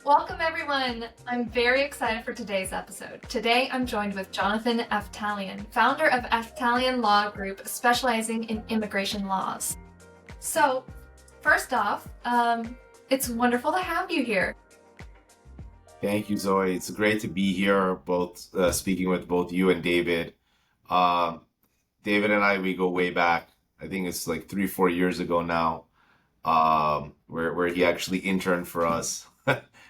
Welcome, everyone. I'm very excited for today's episode. Today, I'm joined with Jonathan Aftalion, founder of Aftalian Law Group, specializing in immigration laws. So, first off, it's wonderful to have you here. Thank you, Zoe. It's great to be here, both speaking with both you and David. Um, David and I, we go way back. I think it's like 3, 4 years ago now, where he actually interned for us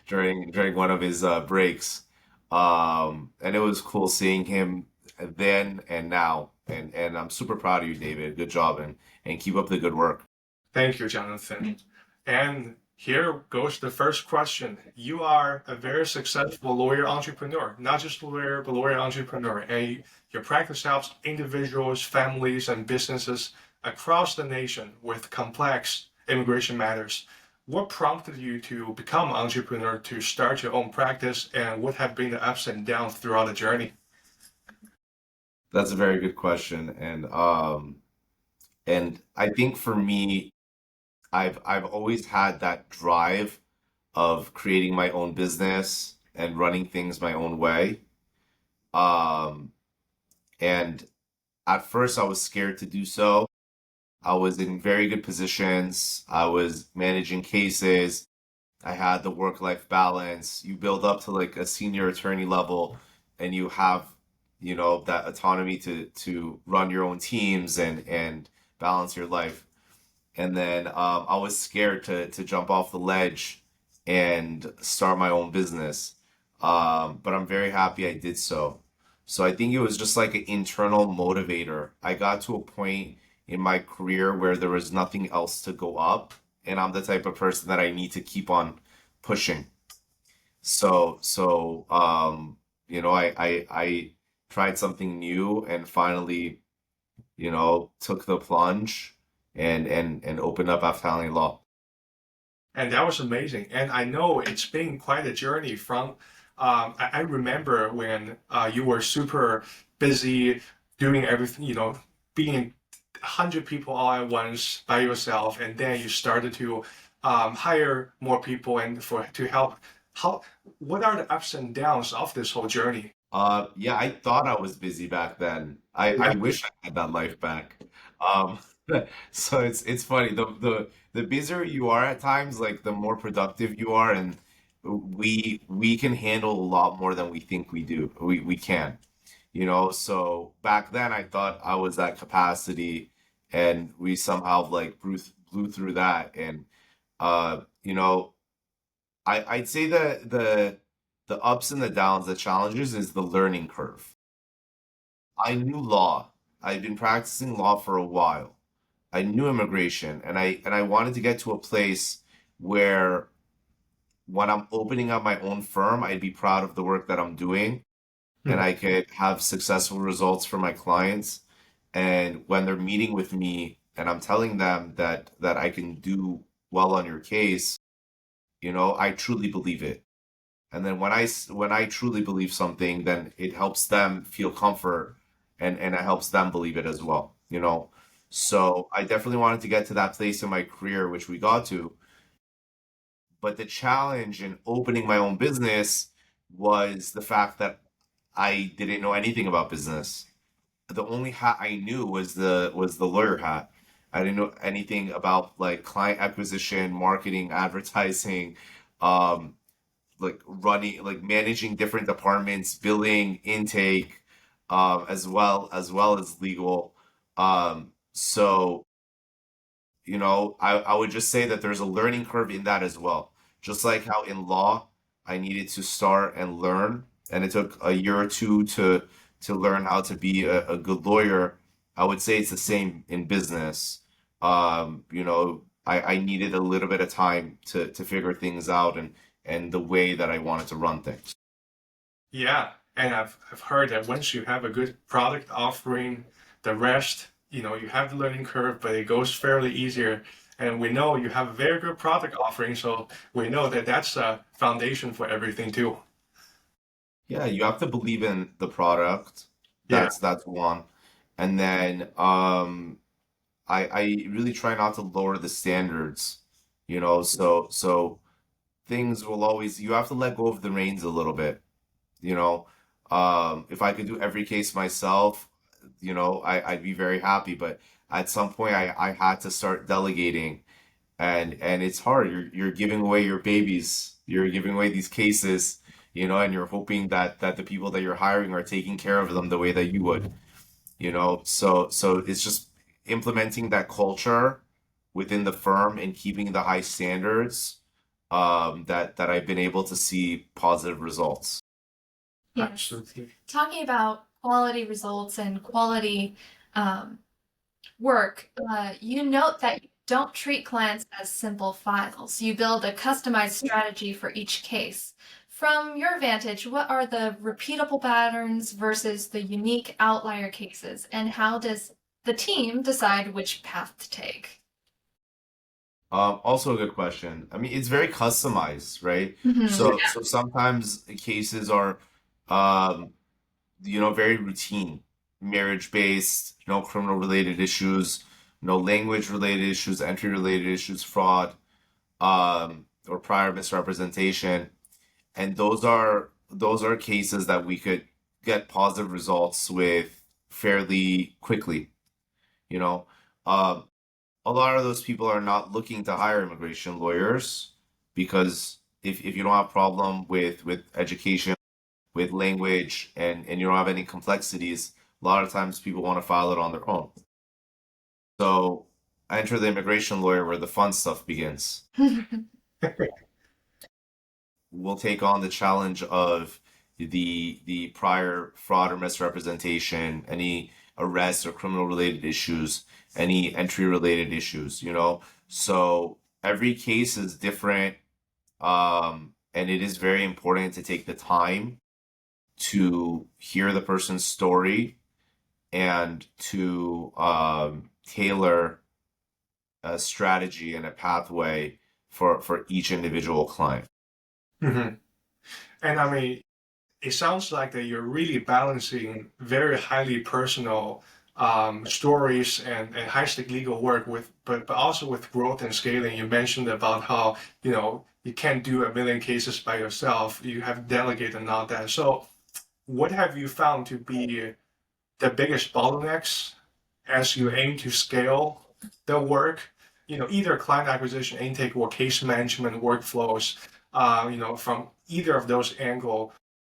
during one of his breaks, and it was cool seeing him then and now. And I'm super proud of you, David. Good job, and keep up the good work. Thank you, Jonathan. And here goes the first question. You are a very successful lawyer entrepreneur, not just lawyer, but lawyer entrepreneur. And your practice helps individuals, families, and businesses across the nation with complex immigration matters. What prompted you to become an entrepreneur, to start your own practice, and what have been the ups and downs throughout the journey? That's a very good question, and I think for me, I've always had that drive of creating my own business and running things my own way. Um, and at first I was scared to do so. I was in very good positions. I was managing cases. I had the work-life balance. You build up to like a senior attorney level and you have, that autonomy to run your own teams and balance your life. And then I was scared to jump off the ledge and start my own business. But I'm very happy I did so. So I think it was just like an internal motivator. I got to a point in my career where there was nothing else to go up, and I'm the type of person that I need to keep on pushing. I tried something new and finally, took the plunge and opened up Aftalian Law. And that was amazing. And I know it's been quite a journey from, I remember when you were super busy doing everything, being 100 people all at once by yourself, and then you started to hire more people and for to help. How, what are the ups and downs of this whole journey? Yeah, I thought I was busy back then. I wish I had that life back. Um, so it's funny. The busier you are at times, like the more productive you are, and we can handle a lot more than we think we do. We can, So back then I thought I was at capacity, and we somehow like blew through that. And you know, I'd say the ups and the downs, the challenges is the learning curve. I knew law. I'd been practicing law for a while. I knew immigration, and I wanted to get to a place where when I'm opening up my own firm, I'd be proud of the work that I'm doing and Hmm. I could have successful results for my clients. And when they're meeting with me and I'm telling them that I can do well on your case, I truly believe it. And then when I truly believe something, then it helps them feel comfort and it helps them believe it as well. So I definitely wanted to get to that place in my career, which we got to. But the challenge in opening my own business was the fact that I didn't know anything about business. The only hat I knew was the lawyer hat. I didn't know anything about like client acquisition, marketing, advertising, um, like running, like managing different departments, billing, intake, as well as legal. So I would just say that there's a learning curve in that as well. Just like how in law, I needed to start and learn, and it took a year or two to learn how to be a good lawyer. I would say it's the same in business. I needed a little bit of time to figure things out and the way that I wanted to run things. Yeah, and I've heard that once you have a good product offering, the rest, you have the learning curve, but it goes fairly easier. And we know you have a very good product offering, so we know that that's a foundation for everything too. Yeah, you have to believe in the product. Yeah. That's one. And then I really try not to lower the standards. So things will always, you have to let go of the reins a little bit, you know. If I could do every case myself, I'd be very happy. But at some point, I had to start delegating, and it's hard. You're giving away your babies. You're giving away these cases, and you're hoping that the people that you're hiring are taking care of them the way that you would, So it's just implementing that culture within the firm and keeping the high standards, that I've been able to see positive results. Yes. Absolutely. Talking about quality results and quality work, you note that you don't treat clients as simple files. You build a customized strategy for each case. From your vantage, what are the repeatable patterns versus the unique outlier cases, and how does the team decide which path to take? Also a good question. I mean, it's very customized, right? Mhm. So sometimes cases are, um, very routine, marriage based, no criminal related issues, no language related issues, entry related issues, fraud, or prior misrepresentation. And those are cases that we could get positive results with fairly quickly, you know. Um, a lot of those people are not looking to hire immigration lawyers because if you don't have problem with education, with language, and you don't have any complexities, a lot of times people want to file it on their own. So enter the immigration lawyer where the fun stuff begins. We'll take on the challenge of the prior fraud or misrepresentation, any arrest or criminal related issues, any entry related issues. So every case is different, and it is very important to take the time to hear the person's story and to tailor a strategy and a pathway for each individual client. Mhm. And I mean, it sounds like that you're really balancing very highly personal stories and high-stake legal work but also with growth and scaling. You mentioned about how, you can't do a million cases by yourself. You have delegated and all that. So what have you found to be the biggest bottlenecks as you aim to scale the work? Either client acquisition, intake, or case management workflows, from either of those angle,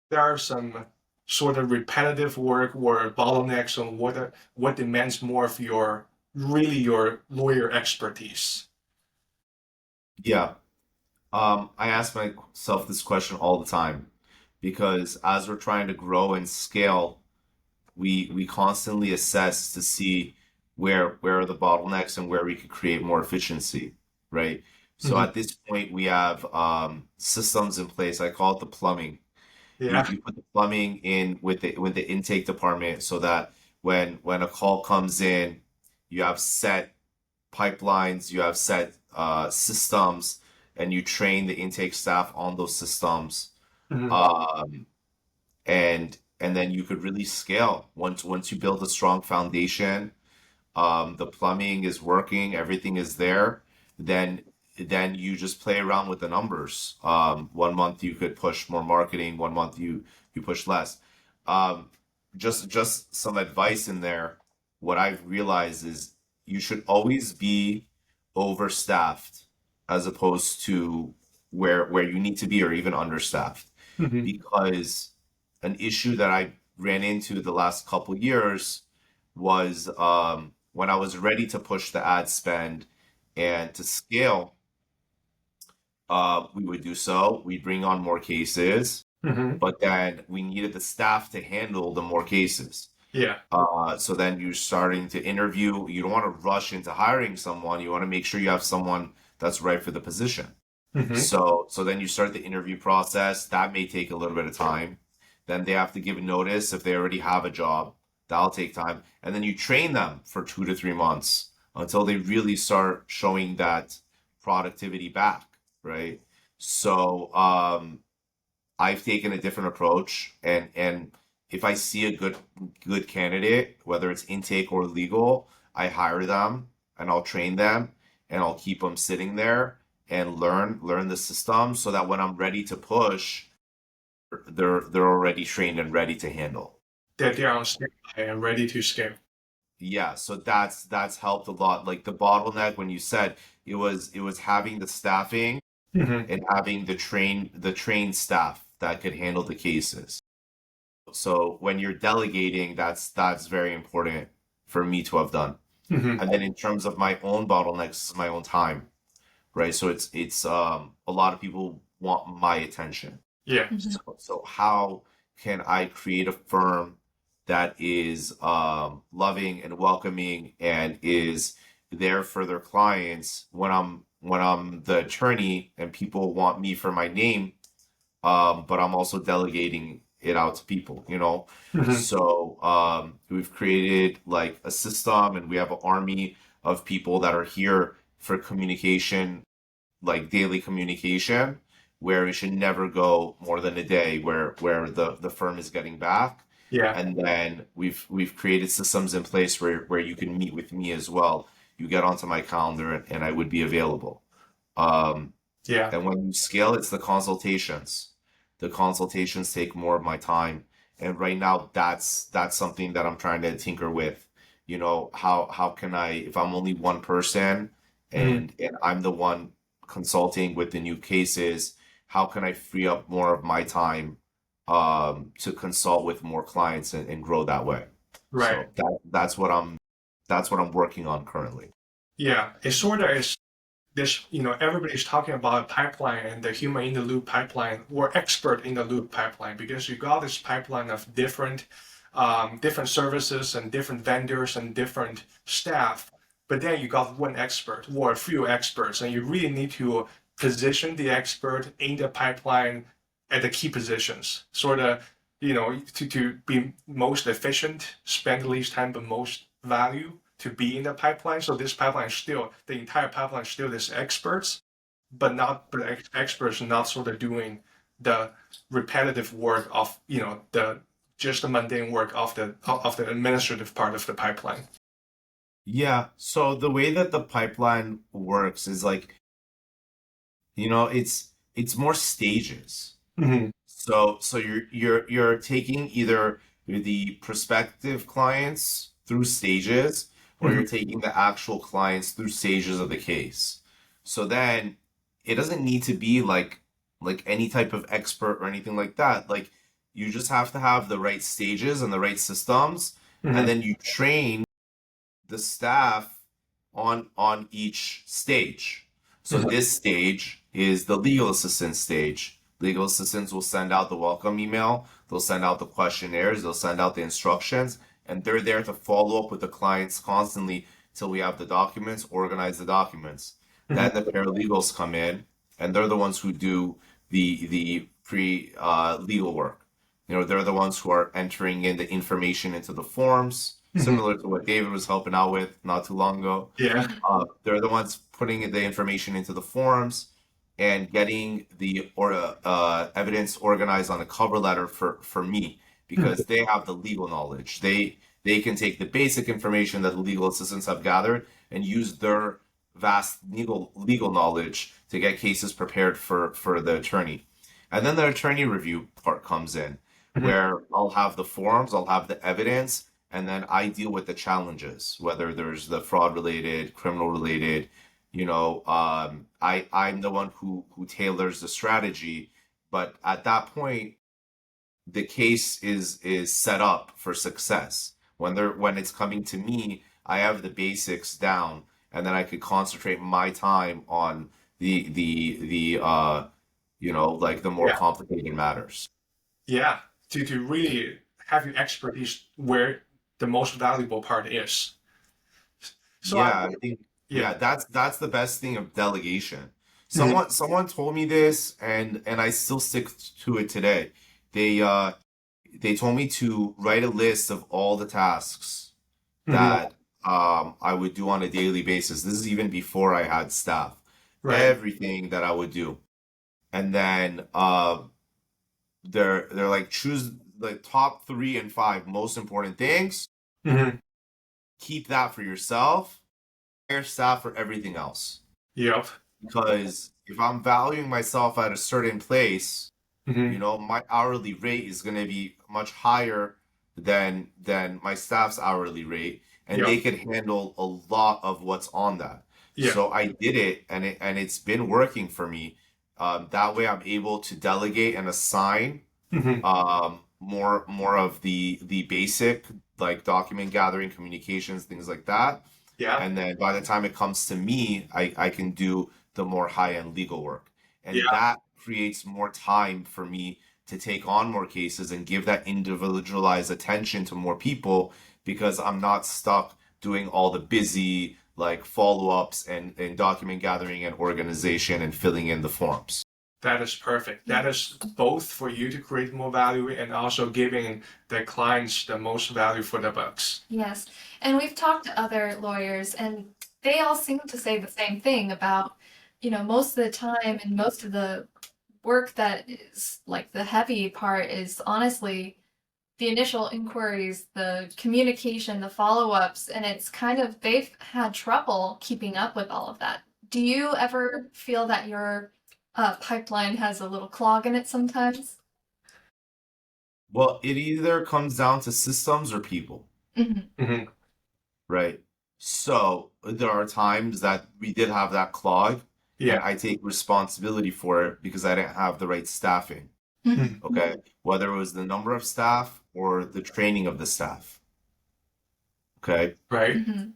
there are some sort of repetitive work or bottlenecks on what demands more of your lawyer expertise. Yeah. I ask myself this question all the time because as we're trying to grow and scale, we constantly assess to see where are the bottlenecks and where we could create more efficiency, right? So Mhm. at this point, we have systems in place. I call it the plumbing. You Yeah. you put the plumbing in with the intake department so that when a call comes in, you have set pipelines, you have set systems, and you train the intake staff on those systems. Mhm. Um, and then you could really scale once you build a strong foundation. The plumbing is working, everything is there. Then then you just play around with the numbers. One month you could push more marketing, one month you push less. Um, just some advice in there. What I've realized is you should always be overstaffed as opposed to where you need to be or even understaffed Mhm. because an issue that I ran into the last couple years was when I was ready to push the ad spend and to scale, we would do so. We'd bring on more cases, Mhm. but then we needed the staff to handle the more cases. Yeah. So then you're starting to interview. You don't want to rush into hiring someone. You want to make sure you have someone that's right for the position. Mhm. So then you start the interview process. That may take a little bit of time. Then they have to give notice if they already have a job. That'll take time. And then you train them for 2 to 3 months until they really start showing that productivity back, right? So I've taken a different approach, and if I see a good candidate, whether it's intake or legal, I hire them and I'll train them and I'll keep them sitting there. and learn the system so that when I'm ready to push, they're already trained and ready to handle. That they are on standby and ready to scale. Yeah, so that's helped a lot. Like the bottleneck when you said it was having the staffing Mm-hmm. and having the trained staff that could handle the cases. So when you're delegating, that's very important for me to have done. Mm-hmm. And then in terms of my own bottlenecks, my own time, right? So it's a lot of people want my attention. Yeah. So how can I create a firm that is loving and welcoming and is there for their clients when I'm the attorney and people want me for my name, but I'm also delegating it out to people, you know? Mm-hmm. So we've created like a system and we have an army of people that are here for communication, like daily communication, where it should never go more than a day where the firm is getting back. Yeah. And then we've created systems in place where you can meet with me as well. You get onto my calendar and I would be available. Um, Yeah. and when you scale, it's the consultations. The consultations take more of my time. And right now, that's something that I'm trying to tinker with. You know, how can I, if I'm only one person Mm-hmm. and I'm the one consulting with the new cases, how can I free up more of my time to consult with more clients and grow that way? Right. So that's what I'm working on currently. Yeah. It sort of is this, everybody's talking about a pipeline and the human in the loop pipeline or expert in the loop pipeline because you got this pipeline of different services and different vendors and different staff. But then you got one expert or a few experts, and you really need to position the expert in the pipeline at the key positions, sort of, to be most efficient, spend the least time, but most value to be in the pipeline. So this pipeline is still, the entire pipeline is still this experts, but experts not sort of doing the repetitive work of, just the mundane work of the administrative part of the pipeline. Yeah, so the way that the pipeline works is like, it's more stages. Mm-hmm. So you're taking either the prospective clients through stages or Mm-hmm. you're taking the actual clients through stages of the case. So then it doesn't need to be like any type of expert or anything like that. Like you just have to have the right stages and the right systems, and Mm-hmm. then you train the staff on each stage. So Mm-hmm. this stage is the legal assistant stage. Legal assistants will send out the welcome email, they'll send out the questionnaires, they'll send out the instructions, and they're there to follow up with the clients constantly till we have the documents, organize the documents. Then the paralegals come in, and they're the ones who do the pre legal work. They're the ones who are entering in the information into the forms, Mm-hmm. similar to what David was helping out with not too long ago. Yeah. They're the ones putting the information into the forms and getting the evidence organized on a cover letter for me because they have the legal knowledge. They can take the basic information that the legal assistants have gathered and use their vast legal knowledge to get cases prepared for the attorney. And then the attorney review part comes in, Mm-hmm. where I'll have the forms, I'll have the evidence, and then I deal with the challenges, whether there's the fraud related, criminal related. I'm the one who tailors the strategy, but at that point, the case is set up for success. When it's coming to me, I have the basics down, and then I could concentrate my time on like the more Yeah. complicated matters. Yeah. To really have your expertise where the most valuable part is. So Yeah, I think yeah. that's the best thing of delegation. Mhm. Someone told me this and I still stick to it today. They told me to write a list of all the tasks Mhm. that I would do on a daily basis. This is even before I had staff. Right. Everything that I would do. And then they're like choose the top 3 and 5 most important things. Mhm. Keep that for yourself. Hire staff for everything else. Yep. Because if I'm valuing myself at a certain place, Hmm. my hourly rate is going to be much higher than my staff's hourly rate, and Yeah. they could handle a lot of what's on that. Yeah. So I did it, and it's been working for me. That way, I'm able to delegate and assign Hmm. more of the basic, like document gathering, communications, things like that. Yeah. And then by the time it comes to me, I can do the more high-end legal work. And Yeah. that creates more time for me to take on more cases and give that individualized attention to more people, because I'm not stuck doing all the busy like follow-ups and document gathering and organization and filling in the forms. That is perfect. That is both for you to create more value and also giving the clients the most value for the bucks. Yes. And we've talked to other lawyers, and they all seem to say the same thing about, most of the time and most of the work that is like the heavy part is honestly the initial inquiries, the communication, the follow-ups, and it's kind of they've had trouble keeping up with all of that. Do you ever feel that your pipeline has a little clog in it sometimes? Well, it either comes down to systems or people, Hmm. Hmm. right? So there are times that we did have that clog, Yeah. and I take responsibility for it because I didn't have the right staffing. Hmm. Mhm. Okay. Whether it was the number of staff or the training of the staff. Okay. Right. Hmm.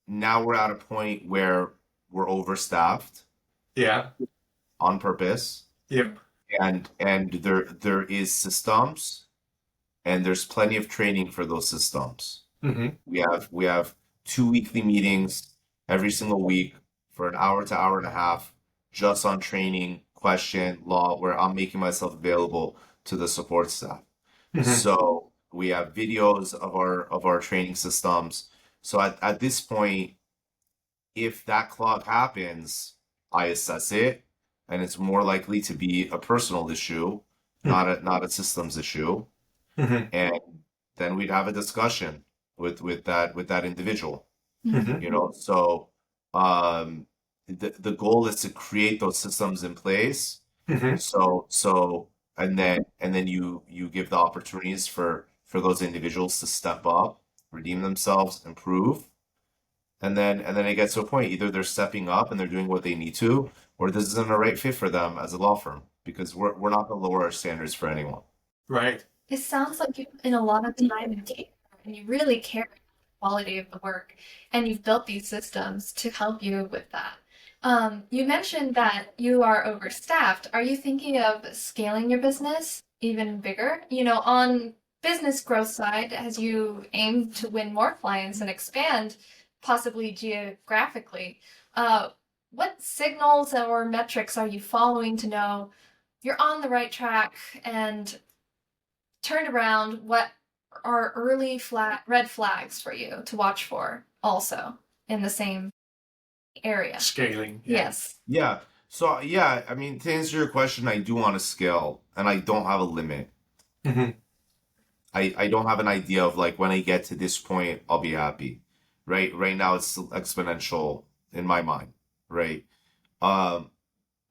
Now we're at a point where we're overstaffed Yeah. on purpose, Yep. and there is systems, and there's plenty of training for those systems. Hmm. We have 2 weekly meetings every single week for an hour to hour and a half, just on training, question, law, where I'm making myself available to the support staff. Hmm. So we have videos of our training systems. So at this point, if that clog happens, I assess it, and it's more likely to be a personal issue, not a systems issue. Hmm. And then we'd have a discussion with that individual. Hmm. So the goal is to create those systems in place. Hmm. So and then you give the opportunities for those individuals to step up, redeem themselves, improve. And then it gets to a point, either they're stepping up and they're doing what they need to, or this isn't a right fit for them as a law firm, because we're not going to lower our standards for anyone. Right. It sounds like you put in a lot of time and care, and you really care about the quality of the work, and you've built these systems to help you with that. You mentioned that you are overstaffed. Are you thinking of scaling your business even bigger? On business growth side, as you aim to win more clients and expand, possibly geographically, uh, what signals or metrics are you following to know you're on the right track and turned around, what are early red flags for you to watch for also in the same area? Scaling. Yeah. Yes. Yeah. So yeah, I mean, to answer your question, I do want to scale, and I don't have a limit. Hmm. I don't have an idea of like when I get to this point, I'll be happy. Right now it's still exponential in my mind, right? Um,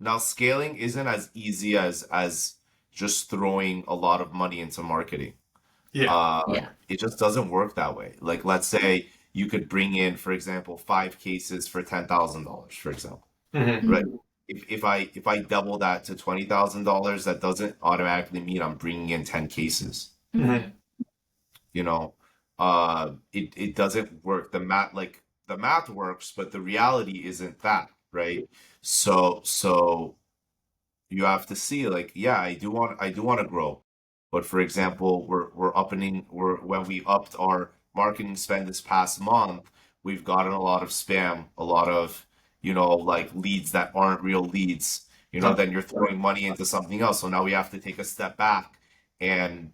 Now scaling isn't as easy as just throwing a lot of money into marketing. Yeah. Yeah. It just doesn't work that way. Like, let's say you could bring in, for example, 5 cases for $10,000, for example, Hmm. right? Mhm. If I double that to $20,000, that doesn't automatically mean I'm bringing in 10 cases. Hmm. Mhm. You know, it doesn't work. The math works, but the reality isn't that, right? So you have to see, like, yeah, I do want to grow, but for example, when we upped our marketing spend this past month, we've gotten a lot of spam, a lot of like leads that aren't real leads. Yep. Then you're throwing money into something else, so now we have to take a step back and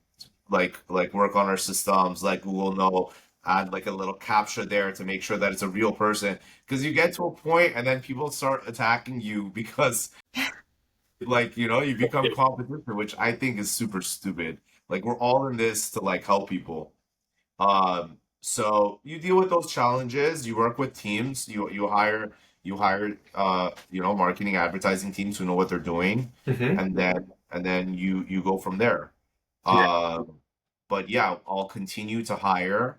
like work on our systems, like Google Know, add like a little captcha there to make sure that it's a real person, because you get to a point and then people start attacking you because like you become competition, which I think is super stupid. Like, we're all in this to like help people. So you deal with those challenges, you work with teams, you hire you hire marketing advertising teams who know what they're doing, Mm-hmm. and then you go from there. Yeah. But yeah, I'll continue to hire,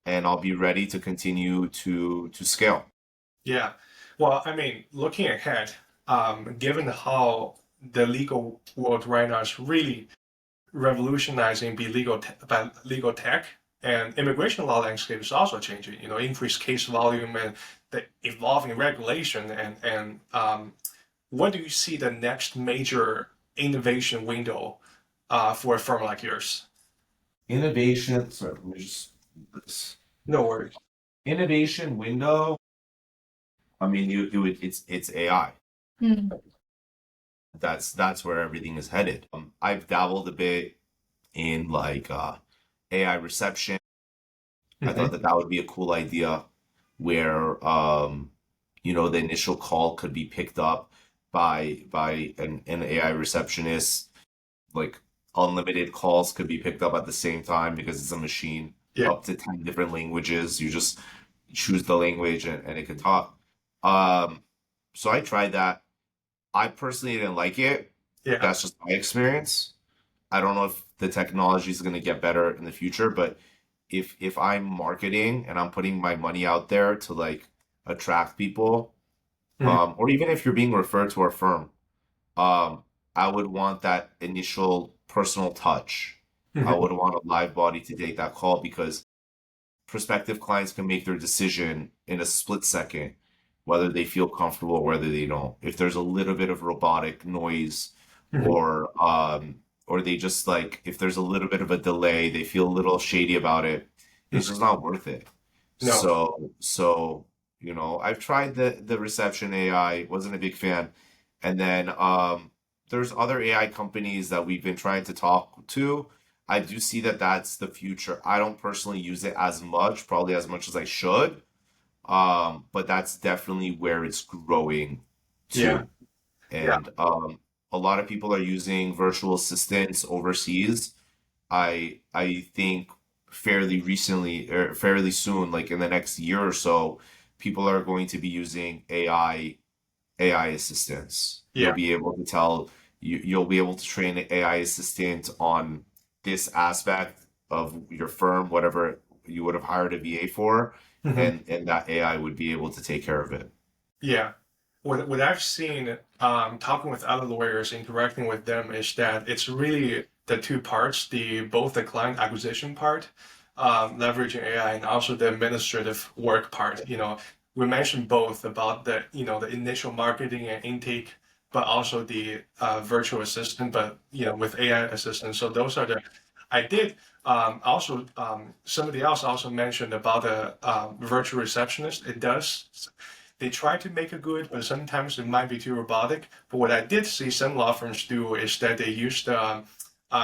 and I'll be ready to continue to scale. Yeah. Well, I mean, looking ahead, given how the legal world right now is really revolutionizing by legal tech, and immigration law landscape is also changing. Increased case volume and the evolving regulation, and what do you see the next major innovation window for a firm like yours? Innovation. Sorry, let me just this No worries. innovation window. I mean, it's AI. Hmm. That's where everything is headed. I've dabbled a bit in like AI reception. I thought Mm-hmm. that would be a cool idea where the initial call could be picked up by an AI receptionist. Like unlimited calls could be picked up at the same time because it's a machine, Yeah. up to 10 different languages. You just choose the language and it can talk. Um, so I tried that. I personally didn't like it. Yeah. That's just my experience. I don't know if the technology is going to get better in the future, but if I'm marketing and I'm putting my money out there to like attract people, Mm-hmm. or even if you're being referred to our firm, um, I would want that initial personal touch. I Mm-hmm. would want a live body to take that call because prospective clients can make their decision in a split second, whether they feel comfortable or whether they don't. If there's a little bit of robotic noise, Mm-hmm. or they just like if there's a little bit of a delay, they feel a little shady about it, it's just not worth it. No. So I've tried the reception AI, wasn't a big fan. And then there's other AI companies that we've been trying to talk to. I do see that that's the future. I don't personally use it as much, probably as much as I should. But that's definitely where it's growing Yeah. to. Yeah. And a lot of people are using virtual assistants overseas. I think fairly recently or fairly soon, like in the next year or so, people are going to be using AI assistants. You'll Yeah. be able to tell you'll be able to train an AI assistant on this aspect of your firm, whatever you would have hired a VA for, Mm-hmm. and that AI would be able to take care of it. Yeah. What I've seen, talking with other lawyers, interacting with them, is that it's really the two parts, both the client acquisition part, leveraging AI, and also the administrative work part. We mentioned both about the initial marketing and intake, but also the virtual assistant, but with AI assistant. So those are the. I did also somebody else also mentioned about the virtual receptionist. It does. They try to make it good, but sometimes it might be too robotic. But what I did see some law firms do is that they use the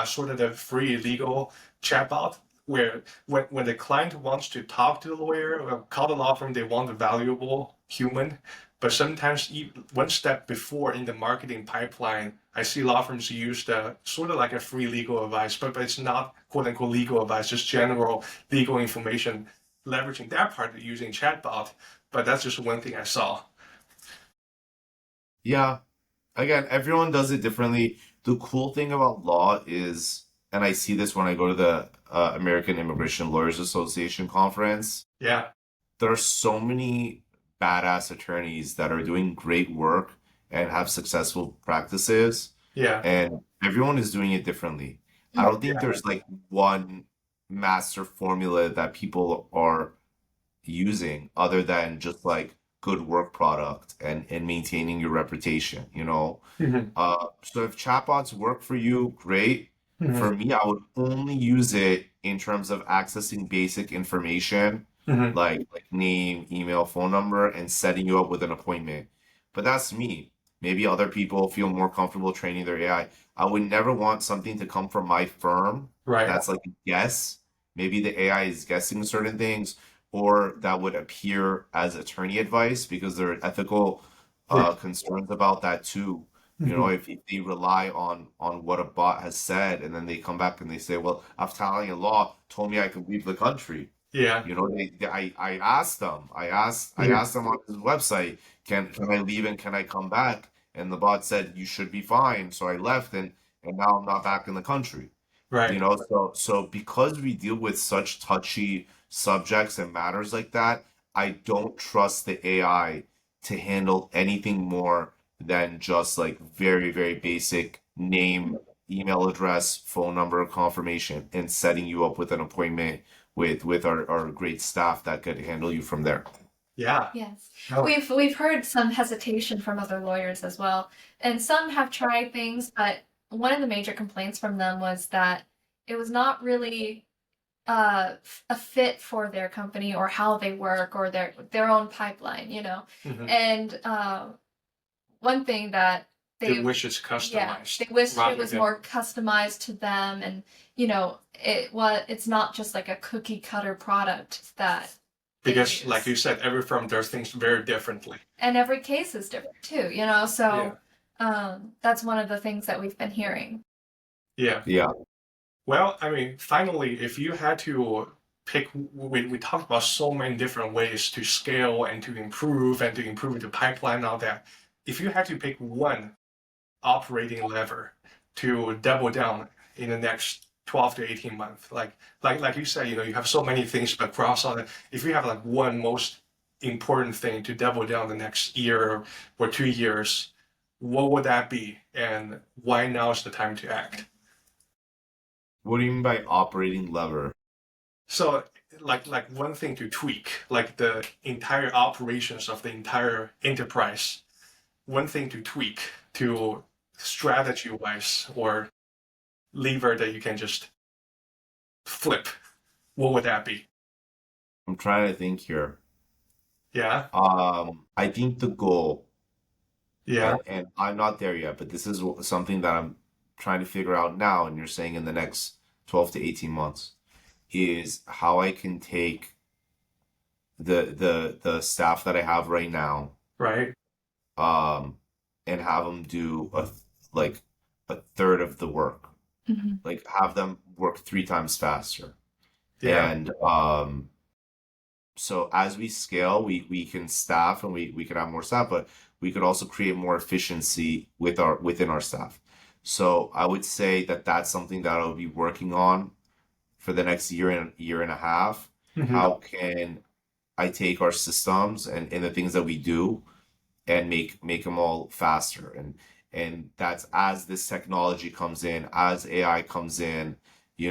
sort of the free legal chatbot, where when the client wants to talk to the lawyer or call the law firm, they want a valuable human. But sometimes one step before in the marketing pipeline, I see law firms use the sort of like a free legal advice, but it's not quote unquote legal advice, just general legal information, leveraging that part using chatbot. But that's just one thing I saw. Yeah, again, everyone does it differently. The cool thing about law is, and I see this when I go to the American Immigration Lawyers Association conference, Yeah, there are so many badass attorneys that are doing great work and have successful practices, yeah, and everyone is doing it differently. I Mm. don't think there's like one master formula that people are using other than just like good work product and maintaining your reputation. hmm, So if chatbots work for you, great. hmm, For me, I would only use it in terms of accessing basic information hmm, like name, email, phone number, and setting you up with an appointment. But that's me. Maybe other people feel more comfortable training their AI. I would never want something to come from my firm right, that's like a guess. Maybe the AI is guessing certain things, or that would appear as attorney advice because there are ethical yeah, concerns about that too. hmm, If they rely on what a bot has said, and then they come back and they say, "Well, Aftalian law told me I could leave the country." Yeah. You know, I asked them, I Mhm. asked them on his website, can I leave and can I come back? And the bot said you should be fine. So I left and now I'm not back in the country. You Right. know, so because we deal with such touchy subjects and matters like that, I don't trust the AI to handle anything more than just like very, very basic name, email address, phone number confirmation, and setting you up with an appointment with our great staff that could handle you from there. Yeah. Yes. No. We've heard some hesitation from other lawyers as well, and some have tried things, but one of the major complaints from them was that it was not really a fit for their company or how they work or their own pipeline, you know. Mhm. And one thing that They they wish it's yeah, customized they wish it rather was than more customized to them, and it's not just like a cookie cutter product that they because, like you use. said, every firm does things very differently. And every case is different too, you know. Yeah. So that's one of the things that we've been hearing. Yeah. Yeah. Well, I mean, finally, if you had to pick, we talked about so many different ways to scale and to improve the pipeline and all that. If you had to pick one operating lever to double down in the next 12 to 18 months, like you said, you have so many things across all that. If you have like one most important thing to double down the next year or 2 years, what would that be? And why now is the time to act? What do you mean by operating lever? So like one thing to tweak, like the entire operations of the entire enterprise, one thing to tweak to strategy wise or lever that you can just flip, what would that be? I'm trying to think here. Yeah, I think the goal, yeah, and I'm not there yet, but this is something that I'm trying to figure out now, and you're saying in the next 12 to 18 months, is how I can take the staff that I have right now, right. um, and have them do like a third of the work, Mm-hmm. like have them work 3 times faster. Yeah, And so as we scale, we can staff and we can have more staff, but we could also create more efficiency within our staff. So I would say that that's something that I'll be working on for the next year and a half. hmm, How can I take our systems and the things that we do and make them all faster? And that's as this technology comes in, as AI comes in,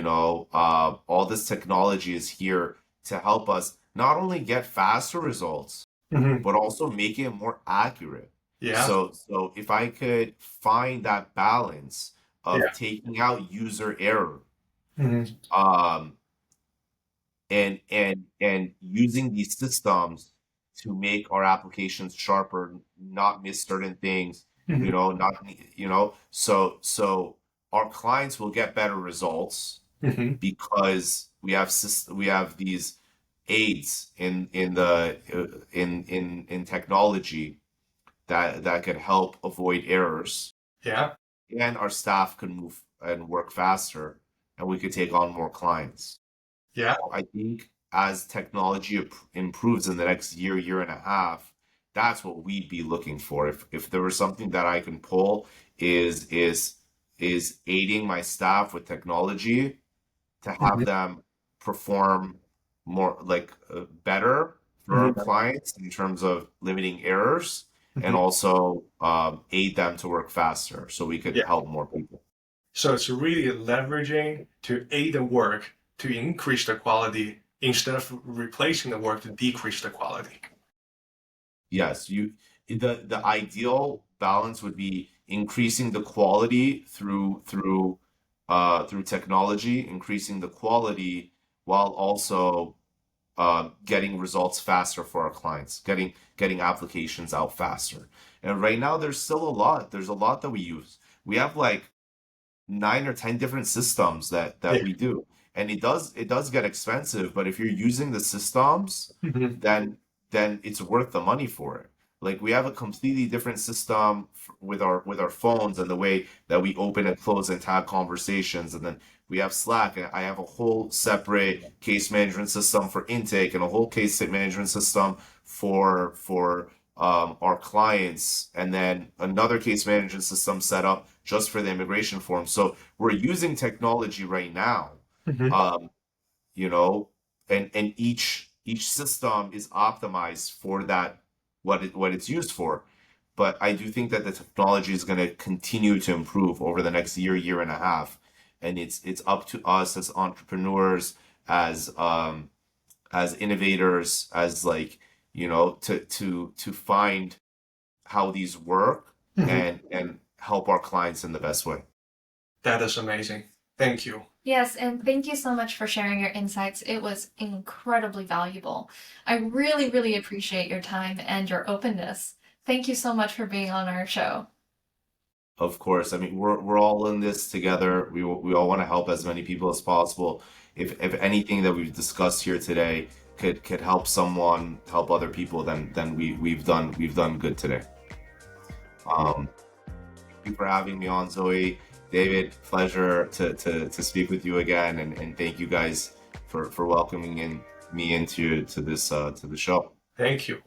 all this technology is here to help us not only get faster results, hmm, but also make it more accurate. yeah, So if I could find that balance of yeah, taking out user error, hmm, um, and using these systems to make our applications sharper, not miss certain things, hmm, not so our clients will get better results hmm, because we have these aids in the in technology that could help avoid errors, yeah, and our staff can move and work faster, and we could take on more clients. yeah, I think as technology improves in the next year and a half, that's what we'd be looking for. If there was something that I can pull is aiding my staff with technology to have hmm, them perform more like better for our hmm, clients in terms of limiting errors, and hmm, also aid them to work faster so we could yeah. help more people. So it's really leveraging to aid the work to increase the quality instead of replacing the work to decrease the quality. Yes, the ideal balance would be increasing the quality through technology, increasing the quality while also getting results faster for our clients, getting applications out faster. And right now there's a lot that we use. We have like 9 or 10 different systems that Yeah. we do. And it does get expensive, but if you're using the systems, Hmm. then it's worth the money for it. Like we have a completely different system with our phones and the way that we open and close and tag conversations. And then we have Slack, and I have a whole separate case management system for intake and a whole case management system for our clients, and then another case management system set up just for the immigration form. So we're using technology right now, Mhm. um, you know, and each system is optimized for that what it's used for. But I do think that the technology is going to continue to improve over the next year and a half, and it's up to us as entrepreneurs, as innovators, as like, to find how these work Mhm. and help our clients in the best way. That is amazing. Thank you. Yes, and thank you so much for sharing your insights. It was incredibly valuable. I really, really appreciate your time and your openness. Thank you so much for being on our show. Of course, I mean we're all in this together. We all want to help as many people as possible. If anything that we've discussed here today could help someone, help other people, then we've done good today. Um, Thank you for having me on, Zoe. David, pleasure to speak with you again, and thank you guys for welcoming me into to the show. Thank you.